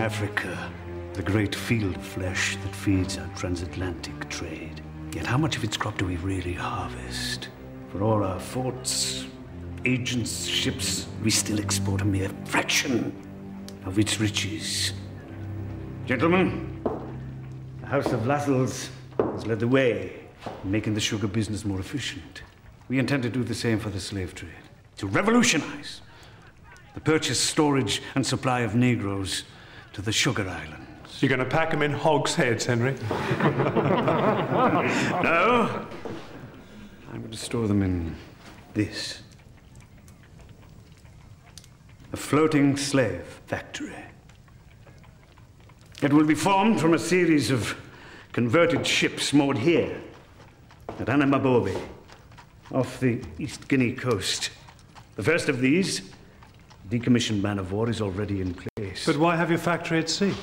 Africa, the great field of flesh that feeds our transatlantic trade. Yet how much of its crop do we really harvest? For all our forts, agents, ships, we still export a mere fraction of its riches. Gentlemen, the House of Lascelles has led the way in making the sugar business more efficient. We intend to do the same for the slave trade, to revolutionize the purchase, storage, and supply of Negroes to the sugar islands. You're going to pack them in hogsheads, Henry? No. I'm going to store them in this. A floating slave factory. It will be formed from a series of converted ships moored here at Anamabobe, off the East Guinea coast. The first of these, decommissioned man of war, is already in place. But why have your factory at sea?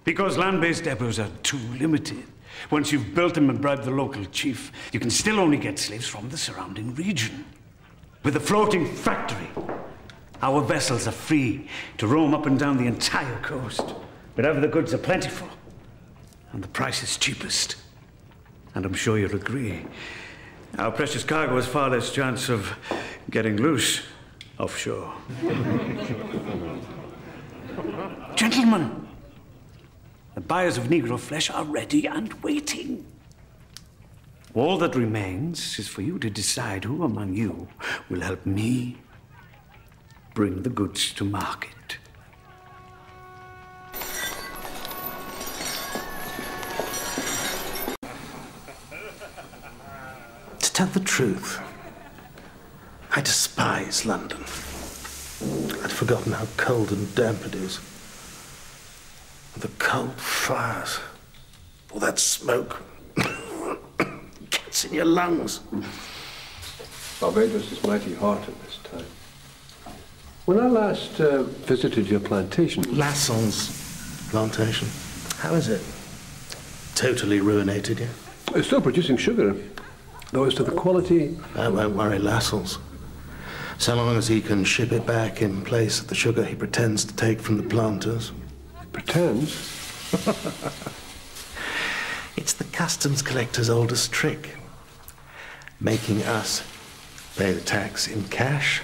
Because land-based depots are too limited. Once you've built them and bribed the local chief, you can still only get slaves from the surrounding region. With a floating factory, our vessels are free to roam up and down the entire coast. Wherever the goods are plentiful, and the price is cheapest. And I'm sure you'll agree, our precious cargo has far less chance of getting loose offshore. Gentlemen, the buyers of Negro flesh are ready and waiting. All that remains is for you to decide who among you will help me bring the goods to market. To tell the truth, I despise London. I'd forgotten how cold and damp it is. The cold fires, all that smoke gets in your lungs. Barbados is mighty hot at this time. When I last visited your plantation... Lascelles plantation. How is it? Totally ruinated you? It's still producing sugar. Though as to the quality... I won't worry Lascelles. So long as he can ship it back in place of the sugar he pretends to take from the planters. Pretends? It's the customs collector's oldest trick. Making us pay the tax in cash,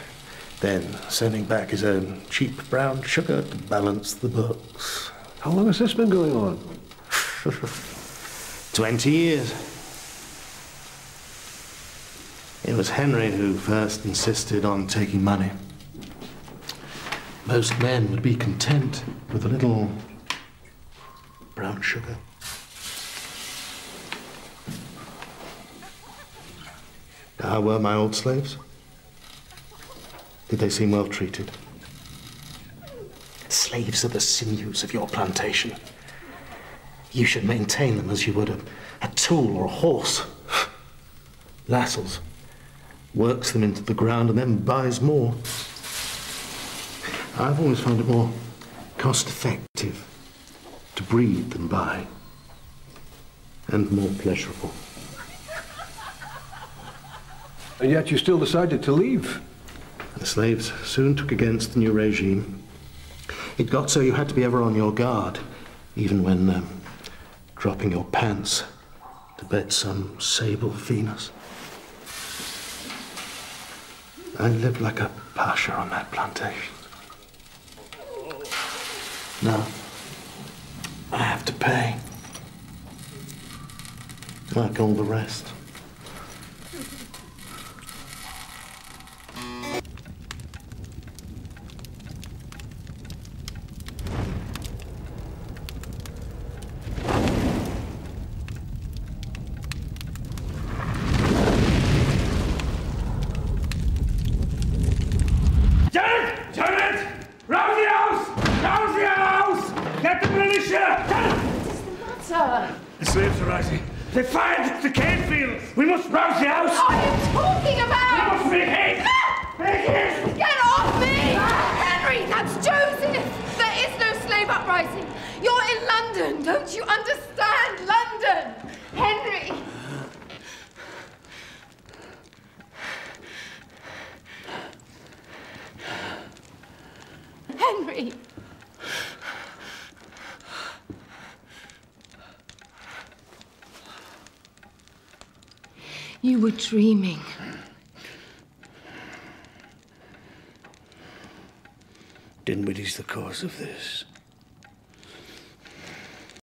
then sending back his own cheap brown sugar to balance the books. How long has this been going on? 20 years. It was Henry who first insisted on taking money. Most men would be content with a little brown sugar. How were my old slaves? Did they seem well treated? Slaves are the sinews of your plantation. You should maintain them as you would a tool or a horse. Lascelles works them into the ground and then buys more. I've always found it more cost-effective to breed than buy, and more pleasurable. And yet you still decided to leave. The slaves soon took against the new regime. It got so you had to be ever on your guard, even when dropping your pants to bet some sable Venus. I lived like a pasha on that plantation. Now, I have to pay. Like all the rest. The slaves are rising. They fired the cane field. We must rouse the house. What are you talking about? We must make haste. Make haste. Get off me! Henry, that's Joseph. There is no slave uprising. You're in London. Don't you understand? London. Henry. Henry. You were dreaming. Dinwiddie's the cause of this.